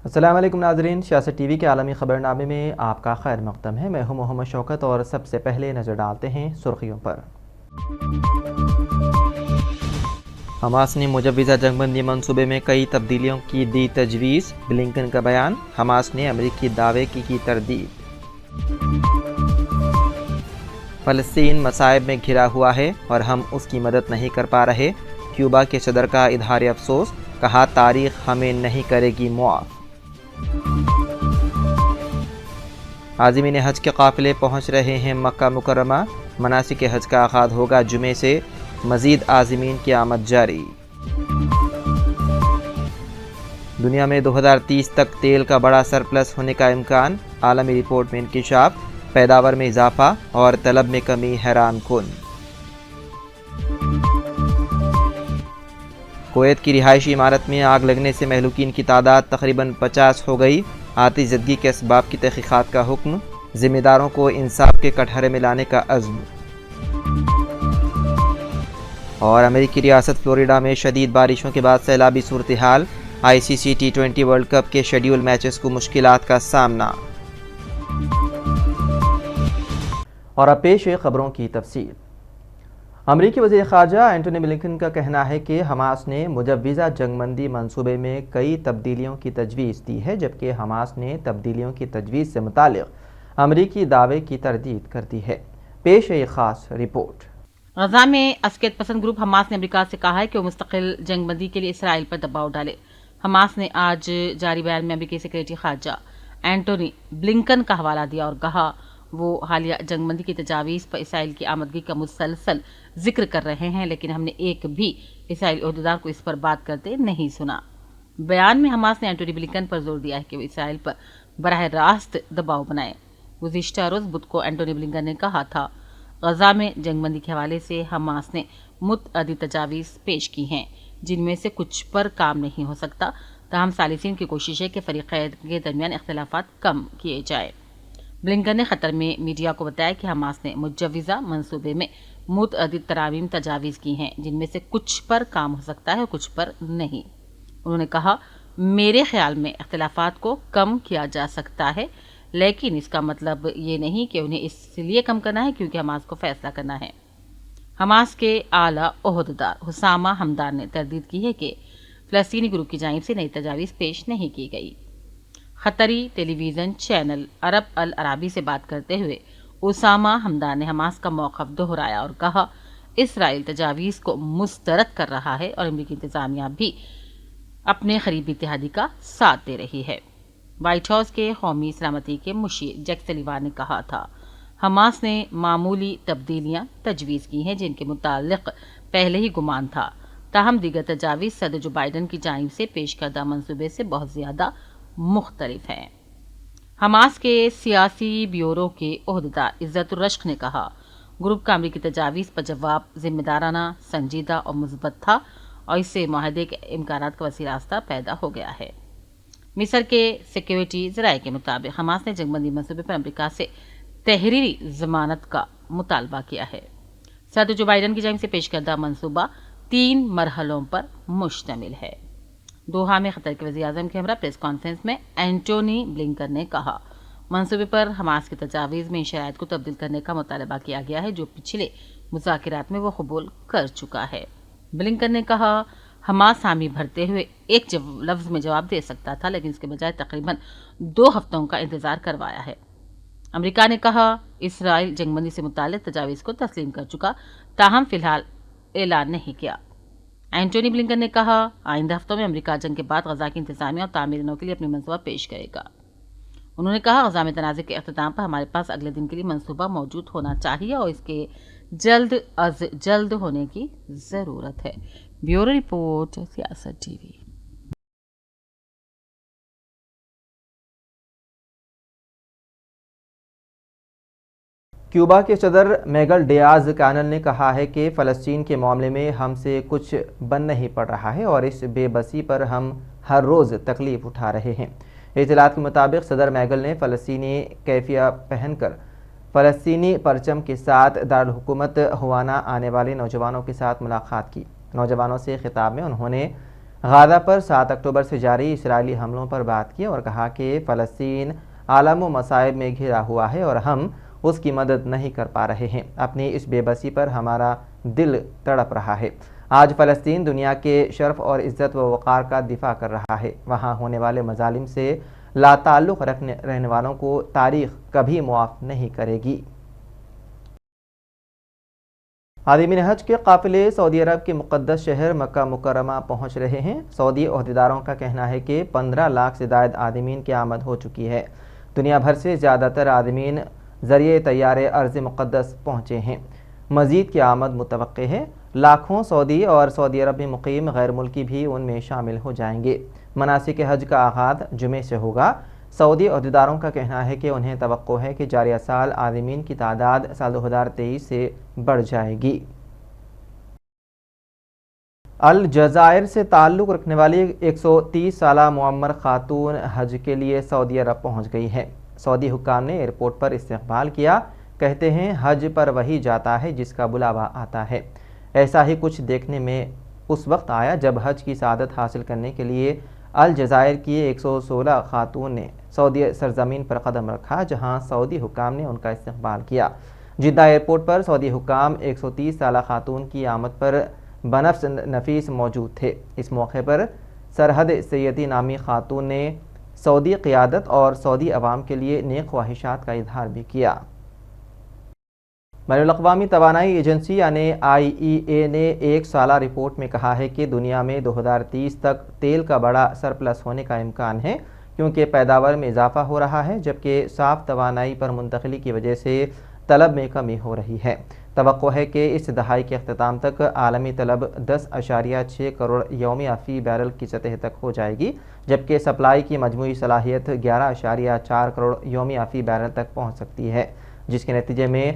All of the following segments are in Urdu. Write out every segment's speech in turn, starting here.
السلام علیکم ناظرین، سیاست ٹی وی کے عالمی خبرنامے میں آپ کا خیر مقدم ہے۔ میں ہوں محمد شوکت اور سب سے پہلے نظر ڈالتے ہیں سرخیوں پر۔ حماس نے مجوزہ جنگ بندی منصوبے میں کئی تبدیلیوں کی دی تجویز، بلنکن کا بیان۔ حماس نے امریکی دعوے کی تردید۔ فلسطین مصائب میں گھرا ہوا ہے اور ہم اس کی مدد نہیں کر پا رہے، کیوبا کے صدر کا اظہار افسوس، کہا تاریخ ہمیں نہیں کرے گی معاف۔ عازمین حج کے قافلے پہنچ رہے ہیں مکہ مکرمہ، مناسک حج کا آغاز ہوگا جمعے سے، مزید عازمین کی آمد جاری۔ دنیا میں 2030 تک تیل کا بڑا سرپلس ہونے کا امکان، عالمی رپورٹ میں انکشاف، پیداوار میں اضافہ اور طلب میں کمی حیران کن۔ کویت کی رہائشی عمارت میں آگ لگنے سے مہلوکین کی تعداد تقریباً 50 ہو گئی، آتش زدگی کے اسباب کی تحقیقات کا حکم، ذمہ داروں کو انصاف کے کٹہرے میں لانے کا عزم۔ اور امریکی ریاست فلوریڈا میں شدید بارشوں کے بعد سیلابی صورتحال، ICC T20 ورلڈ کپ کے شیڈول میچز کو مشکلات کا سامنا۔ اور اب پیش ہے خبروں کی تفصیل۔ امریکی وزیر خارجہ اینٹونی بلنکن کا کہنا ہے کہ حماس نے مجوزہ جنگ بندی منصوبے میں کئی تبدیلیوں کی تجویز دی ہے، جبکہ حماس نے تبدیلیوں کی تجویز سے متعلق امریکی دعوے کی تردید کر دی ہے۔ پیش ہے یہ خاص رپورٹ۔ غزہ میں عسکریت پسند گروپ حماس نے امریکہ سے کہا ہے کہ وہ مستقل جنگ بندی کے لیے اسرائیل پر دباؤ ڈالے۔ حماس نے آج جاری بیان میں امریکی سیکریٹری خارجہ اینٹونی بلنکن کا حوالہ دیا اور کہا وہ حالیہ جنگ بندی کی تجاویز پر اسرائیل کی آمدگی کا مسلسل ذکر کر رہے ہیں، لیکن ہم نے ایک بھی اسرائیلی عہدیدار کو اس پر بات کرتے نہیں سنا۔ بیان میں حماس نے اینٹونی بلنکن پر زور دیا ہے کہ وہ اسرائیل پر براہ راست دباؤ بنائے۔ گزشتہ روز بدھ کو اینٹونی بلنکن نے کہا تھا غزہ میں جنگ بندی کے حوالے سے حماس نے متعدد تجاویز پیش کی ہیں، جن میں سے کچھ پر کام نہیں ہو سکتا، تاہم ثالثین کی کوشش ہے کہ فریقین کے درمیان اختلافات کم کیے جائیں۔ بلنکن نے قطر میں میڈیا کو بتایا کہ حماس نے مجوزہ منصوبے میں متعدد ترامیم تجاویز کی ہیں، جن میں سے کچھ پر کام ہو سکتا ہے اور کچھ پر نہیں۔ انہوں نے کہا میرے خیال میں اختلافات کو کم کیا جا سکتا ہے، لیکن اس کا مطلب یہ نہیں کہ انہیں اس لیے کم کرنا ہے کیونکہ حماس کو فیصلہ کرنا ہے۔ حماس کے اعلیٰ عہدیدار حسامہ حمدان نے تردید کی ہے کہ فلسطینی گروپ کی جانب سے نئی تجاویز پیش نہیں کی گئی۔ قطری ٹیلی ویژن چینل عرب العربی سے بات کرتے ہوئے اسامہ حمدان نے حماس کا موقف دہرایا اور کہا اسرائیل تجاویز کو مسترد کر رہا ہے اور امریکی انتظامیہ بھی اپنے قریبی اتحادی کا ساتھ دے رہی ہے۔ وائٹ ہاؤس کے قومی سلامتی کے مشیر جیک سلیوان نے کہا تھا حماس نے معمولی تبدیلیاں تجویز کی ہیں جن کے متعلق پہلے ہی گمان تھا، تاہم دیگر تجاویز صدر جو بائیڈن کی جانب سے پیش کردہ منصوبے سے بہت زیادہ مختلف ہیں۔ حماس کے سیاسی بیورو کے عہدیدار عزت الرشق نے کہا گروپ کا امریکی تجاویز پر جواب ذمہ دارانہ، سنجیدہ اور مثبت تھا اور اس سے معاہدے کے امکانات کا وسیع راستہ پیدا ہو گیا ہے۔ مصر کے سیکیورٹی ذرائع کے مطابق حماس نے جنگ بندی منصوبے پر امریکہ سے تحریری ضمانت کا مطالبہ کیا ہے۔ صدر جو بائیڈن کی جانب سے پیش کردہ منصوبہ 3 مرحلوں پر مشتمل ہے۔ دوحہ میں قطر کے وزیر اعظم کے ہمراہ پریس کانفرنس میں اینٹونی بلنکن نے کہا منصوبے پر حماس کی تجاویز میں ان شرائط کو تبدیل کرنے کا مطالبہ کیا گیا ہے جو پچھلے مذاکرات میں وہ قبول کر چکا ہے۔ بلنکن نے کہا حماس حامی بھرتے ہوئے ایک لفظ میں جواب دے سکتا تھا، لیکن اس کے بجائے تقریباً 2 ہفتوں کا انتظار کروایا ہے۔ امریکہ نے کہا اسرائیل جنگ بندی سے متعلق تجاویز کو تسلیم کر چکا، تاہم فی الحال اعلان نہیں کیا۔ اینٹونی بلنکن نے کہا آئندہ ہفتوں میں امریکہ جنگ کے بعد غزہ کی انتظامیہ اور تعمیر نو کے لیے اپنی منصوبہ پیش کرے گا۔ انہوں نے کہا غزہ میں تنازع کے اختتام پر ہمارے پاس اگلے دن کے لیے منصوبہ موجود ہونا چاہیے اور اس کے جلد از جلد ہونے کی ضرورت ہے۔ بیورو رپورٹ، سیاست ٹی وی۔ کیوبا کے صدر میگل ڈیاز کینل نے کہا ہے کہ فلسطین کے معاملے میں ہم سے کچھ بن نہیں پڑ رہا ہے اور اس بے بسی پر ہم ہر روز تکلیف اٹھا رہے ہیں۔ اطلاعات کے مطابق صدر میگل نے فلسطینی کیفیہ پہن کر فلسطینی پرچم کے ساتھ دارالحکومت ہوانا آنے والے نوجوانوں کے ساتھ ملاقات کی۔ نوجوانوں سے خطاب میں انہوں نے غازہ پر 7 اکتوبر سے جاری اسرائیلی حملوں پر بات کی اور کہا کہ فلسطین عالم و مصائب میں گھرا ہوا ہے اور ہم اس کی مدد نہیں کر پا رہے ہیں۔ اپنی اس بے بسی پر ہمارا دل تڑپ رہا ہے۔ آج فلسطین دنیا کے شرف اور عزت و وقار کا دفاع کر رہا ہے۔ وہاں ہونے والے مظالم سے لا تعلق رہنے والوں کو تاریخ کبھی معاف نہیں کرے گی۔ عازمین حج کے قافلے سعودی عرب کے مقدس شہر مکہ مکرمہ پہنچ رہے ہیں۔ سعودی عہدیداروں کا کہنا ہے کہ 15 لاکھ سے زائد عازمین کی آمد ہو چکی ہے۔ دنیا بھر سے زیادہ تر عازمین ذریعے طیارے ارض مقدس پہنچے ہیں۔ مزید کی آمد متوقع ہے۔ لاکھوں سعودی اور سعودی عرب میں مقیم غیر ملکی بھی ان میں شامل ہو جائیں گے۔ مناسک حج کا آغاز جمعے سے ہوگا۔ سعودی عہدیداروں کا کہنا ہے کہ انہیں توقع ہے کہ جاریہ سال عازمین کی تعداد سال 2023 سے بڑھ جائے گی۔ الجزائر سے تعلق رکھنے والی 130 سالہ معمر خاتون حج کے لیے سعودی عرب پہنچ گئی ہے۔ سعودی حکام نے ایئرپورٹ پر استقبال کیا۔ کہتے ہیں حج پر وہی جاتا ہے جس کا بلاوا آتا ہے۔ ایسا ہی کچھ دیکھنے میں اس وقت آیا جب حج کی سعادت حاصل کرنے کے لیے الجزائر کی 116 خاتون نے سعودی سرزمین پر قدم رکھا، جہاں سعودی حکام نے ان کا استقبال کیا۔ جدہ ایئرپورٹ پر سعودی حکام 130 سالہ خاتون کی آمد پر بنفس نفیس موجود تھے۔ اس موقع پر سرحد سیدی نامی خاتون نے سعودی قیادت اور سعودی عوام کے لیے نیک خواہشات کا اظہار بھی کیا۔ بین الاقوامی توانائی ایجنسی یعنی IEA نے ایک سالہ رپورٹ میں کہا ہے کہ دنیا میں 2030 تک تیل کا بڑا سرپلس ہونے کا امکان ہے، کیونکہ پیداوار میں اضافہ ہو رہا ہے جبکہ صاف توانائی پر منتقلی کی وجہ سے طلب میں کمی ہو رہی ہے۔ توقع ہے کہ اس دہائی کے اختتام تک عالمی طلب 10.6 کروڑ یومیہ فی بیرل کی سطح تک ہو جائے گی، جبکہ سپلائی کی مجموعی صلاحیت 11.4 کروڑ یومیہ فی بیرل تک پہنچ سکتی ہے، جس کے نتیجے میں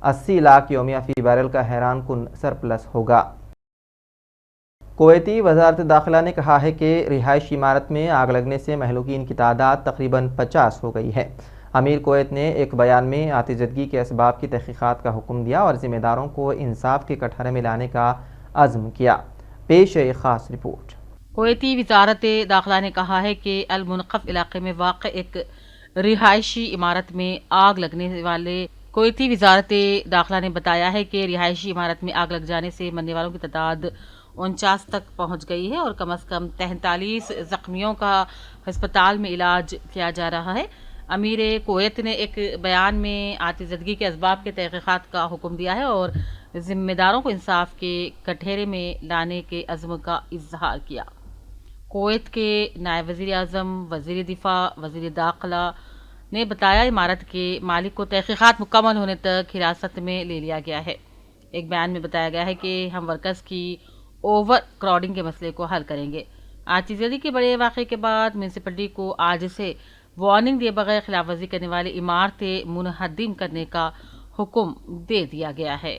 80 لاکھ یومیہ فی بیرل کا حیران کن سرپلس ہوگا۔ کویتی وزارت داخلہ نے کہا ہے کہ رہائشی عمارت میں آگ لگنے سے مہلوکین کی تعداد تقریباً 50 ہو گئی ہے۔ امیر کویت نے ایک بیان میں آتش زدگی کے اسباب کی تحقیقات کا حکم دیا اور ذمہ داروں کو انصاف کے کٹہرے میں لانے کا عزم کیا۔ پیش ہے ایک خاص رپورٹ۔ کویتی وزارت داخلہ نے کہا ہے کہ المنقف علاقے میں واقع ایک رہائشی عمارت میں آگ لگنے والے کویتی وزارت داخلہ نے بتایا ہے کہ رہائشی عمارت میں آگ لگ جانے سے مرنے والوں کی تعداد 49 تک پہنچ گئی ہے اور کم از کم 43 زخمیوں کا ہسپتال میں علاج کیا جا رہا ہے۔ امیر کویت نے ایک بیان میں آتش زدگی کے اسباب کے تحقیقات کا حکم دیا ہے اور ذمہ داروں کو انصاف کے کٹہرے میں لانے کے عزم کا اظہار کیا۔ کویت کے نائب وزیر اعظم، وزیر دفاع، وزیر داخلہ نے بتایا عمارت کے مالک کو تحقیقات مکمل ہونے تک حراست میں لے لیا گیا ہے۔ ایک بیان میں بتایا گیا ہے کہ ہم ورکرز کی اوور کراؤڈنگ کے مسئلے کو حل کریں گے۔ آتش زدگی کے بڑے واقعے کے بعد میونسپلٹی کو آج سے وارننگ دیے بغیر خلاف ورزی کرنے والی عمارتیں منہدم کرنے کا حکم دے دیا گیا ہے۔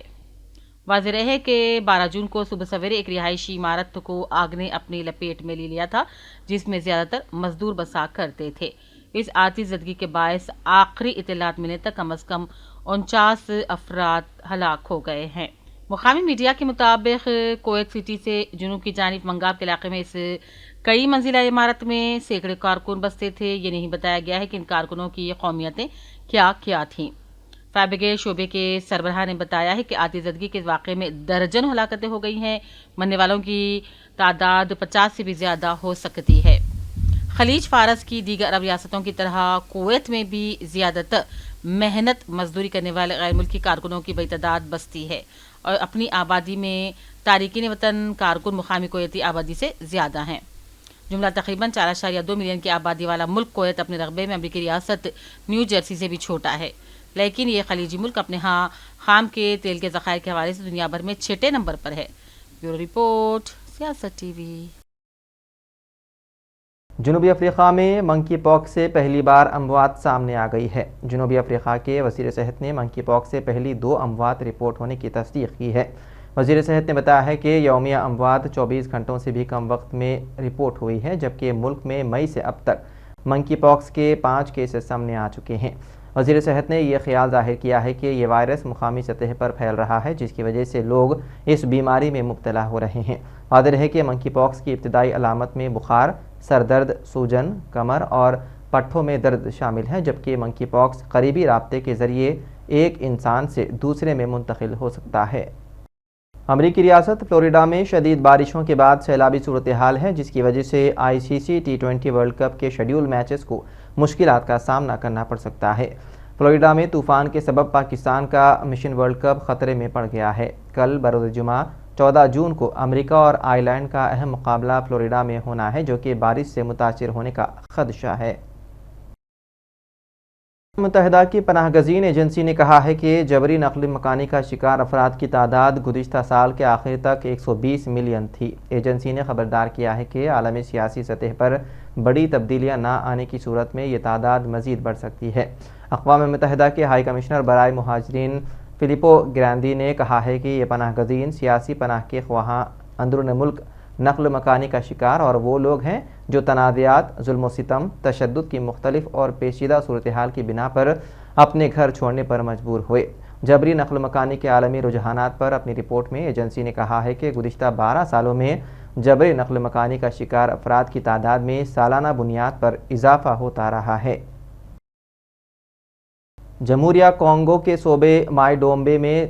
واضح رہے کہ 12 جون کو صبح سویرے ایک رہائشی عمارت کو آگ نے اپنی لپیٹ میں لے لیا تھا، جس میں زیادہ تر مزدور بسا کرتے تھے۔ اس آتش زدگی کے باعث آخری اطلاعات ملنے تک کم از کم 49 افراد ہلاک ہو گئے ہیں۔ مقامی میڈیا کے مطابق کویت سٹی سے جنوب کی جانب منگاب کے علاقے میں اس کئی منزلہ عمارت میں سینکڑے کارکن بستے تھے۔ یہ نہیں بتایا گیا ہے کہ ان کارکنوں کی قومیتیں کیا کیا تھیں۔ فائر بریگیڈ شعبے کے سربراہ نے بتایا ہے کہ آتش زدگی کے واقعے میں درجن ہلاکتیں ہو گئی ہیں۔ مرنے والوں کی تعداد 50 سے بھی زیادہ ہو سکتی ہے۔ خلیج فارس کی دیگر عرب ریاستوں کی طرح کویت میں بھی زیادہ تر محنت مزدوری کرنے والے غیر ملکی کارکنوں کی بڑی تعداد بستی ہے اور اپنی آبادی میں تارکین وطن کارکن مقامی کویتی آبادی سے زیادہ ہیں۔ جملہ تقریباً 4.2 ملین کی آبادی والا ملک کویت اپنے رقبے میں امریکی ریاست نیو جرسی سے بھی چھوٹا ہے، لیکن یہ خلیجی ملک اپنے ہاں خام کے تیل کے ذخائر کے حوالے سے دنیا بھر میں 6 نمبر پر ہے۔ بیورو رپورٹ، سیاست ٹی وی۔ جنوبی افریقہ میں منکی پاکس سے پہلی بار اموات سامنے آ گئی ہے۔ جنوبی افریقہ کے وزیر صحت نے منکی پاکس سے پہلی 2 اموات رپورٹ ہونے کی تصدیق کی ہے۔ وزیر صحت نے بتایا ہے کہ یومیہ اموات 24 گھنٹوں سے بھی کم وقت میں رپورٹ ہوئی ہے، جبکہ ملک میں مئی سے اب تک منکی پاکس کے 5 کیسز سامنے آ چکے ہیں۔ وزیر صحت نے یہ خیال ظاہر کیا ہے کہ یہ وائرس مقامی سطح پر پھیل رہا ہے، جس کی وجہ سے لوگ اس بیماری میں مبتلا ہو رہے ہیں۔ واضح ہے کہ منکی پاکس کی ابتدائی علامت میں بخار، سر درد، سوجن، کمر اور پٹھوں میں درد شامل ہیں، جبکہ منکی پاکس قریبی رابطے کے ذریعے ایک انسان سے دوسرے میں منتقل ہو سکتا ہے۔ امریکی ریاست فلوریڈا میں شدید بارشوں کے بعد سیلابی صورتحال ہے، جس کی وجہ سے ICC T20 ورلڈ کپ کے شیڈول میچز کو مشکلات کا سامنا کرنا پڑ سکتا ہے۔ فلوریڈا میں طوفان کے سبب پاکستان کا مشن ورلڈ کپ خطرے میں پڑ گیا ہے۔ کل بروز جمعہ 14 جون کو امریکہ اور آئر لینڈ کا اہم مقابلہ فلوریڈا میں ہونا ہے، جو کہ بارش سے متاثر ہونے کا خدشہ ہے۔ متحدہ کی پناہ گزین ایجنسی نے کہا ہے کہ جبری نقل مکانی کا شکار افراد کی تعداد گزشتہ سال کے آخر تک 120 ملین تھی۔ ایجنسی نے خبردار کیا ہے کہ عالمی سیاسی سطح پر بڑی تبدیلیاں نہ آنے کی صورت میں یہ تعداد مزید بڑھ سکتی ہے۔ اقوام متحدہ کے ہائی کمشنر برائے مہاجرین فلیپو گراندی نے کہا ہے کہ یہ پناہ گزین سیاسی پناہ کے خواہاں اندرون ملک نقل مکانی کا شکار اور وہ لوگ ہیں جو تنازعات، ظلم و ستم، تشدد کی مختلف اور پیچیدہ صورتحال کی بنا پر اپنے گھر چھوڑنے پر مجبور ہوئے۔ جبری نقل مکانی کے عالمی رجحانات پر اپنی رپورٹ میں ایجنسی نے کہا ہے کہ گزشتہ 12 سالوں میں جبری نقل مکانی کا شکار افراد کی تعداد میں سالانہ بنیاد پر اضافہ ہوتا رہا ہے۔ جمہوریہ کانگو کے صوبے مائی ڈومبے میں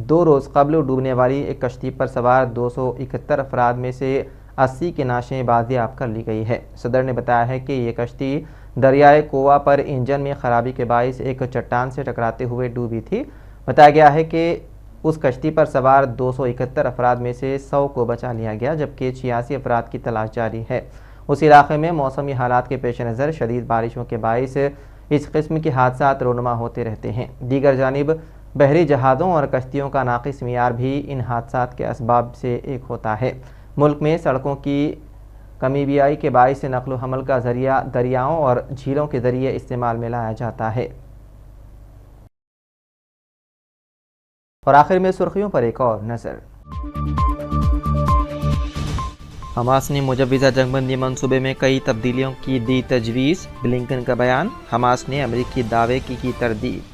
2 روز قبل ڈوبنے والی ایک کشتی پر سوار 271 افراد میں سے 80 کی نعشیں بازیاب کر لی گئی ہے۔ صدر نے بتایا ہے کہ یہ کشتی دریائے کوا پر انجن میں خرابی کے باعث ایک چٹان سے ٹکراتے ہوئے ڈوبی تھی۔ بتایا گیا ہے کہ اس کشتی پر سوار 271 افراد میں سے 100 کو بچا لیا گیا، جبکہ 86 افراد کی تلاش جاری ہے۔ اس علاقے میں موسمی حالات کے پیش نظر شدید بارشوں کے باعث اس قسم کے حادثات رونما ہوتے رہتے ہیں۔ دیگر جانب بحری جہازوں اور کشتیوں کا ناقص معیار بھی ان حادثات کے اسباب سے ایک ہوتا ہے۔ ملک میں سڑکوں کی کمی بیائی کے باعث نقل و حمل کا ذریعہ دریاؤں اور جھیلوں کے ذریعے استعمال میں لایا جاتا ہے۔ اور آخر میں سرخیوں پر ایک اور نظر۔ حماس نے مجوزہ جنگ بندی منصوبے میں کئی تبدیلیوں کی دی تجویز، بلنکن کا بیان۔ حماس نے امریکی دعوے کی تردید۔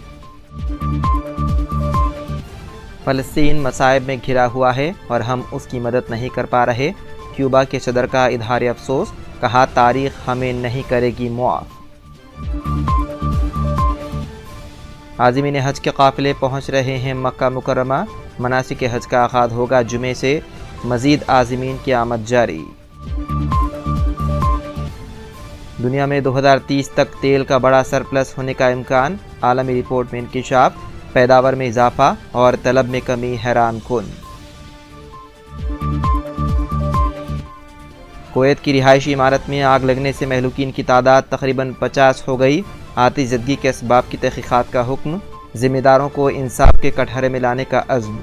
فلسطین مصائب میں گھرا ہوا ہے اور ہم اس کی مدد نہیں کر پا رہے، کیوبا کے صدر کا اظہار افسوس، کہا تاریخ ہمیں نہیں کرے گی معاف۔ عازمین حج کے قافلے پہنچ رہے ہیں مکہ مکرمہ، مناسک حج کا آغاز ہوگا جمعے سے، مزید عازمین کی آمد جاری۔ دنیا میں 2030 تک تیل کا بڑا سرپلس ہونے کا امکان، عالمی رپورٹ میں انکشاف، پیداوار میں اضافہ اور طلب میں کمی حیران کن۔ کویت کی رہائشی عمارت میں آگ لگنے سے مہلوکین کی تعداد تقریباً 50 ہو گئی، آتش زدگی کے اسباب کی تحقیقات کا حکم، ذمہ داروں کو انصاف کے کٹہرے میں لانے کا عزم۔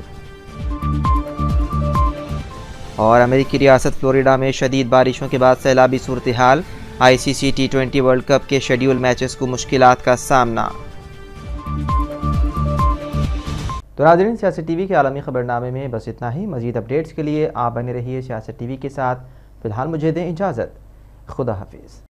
اور امریکی ریاست فلوریڈا میں شدید بارشوں کے بعد سیلابی صورتحال، ICC T20 ورلڈ کپ کے شیڈول میچز کو مشکلات کا سامنا۔ تو ناظرین، سیاست ٹی وی کے عالمی خبرنامے میں بس اتنا ہی۔ مزید اپڈیٹس کے لیے آپ بنے رہیے سیاست ٹی وی کے ساتھ۔ فی الحال مجھے دیں اجازت، خدا حافظ۔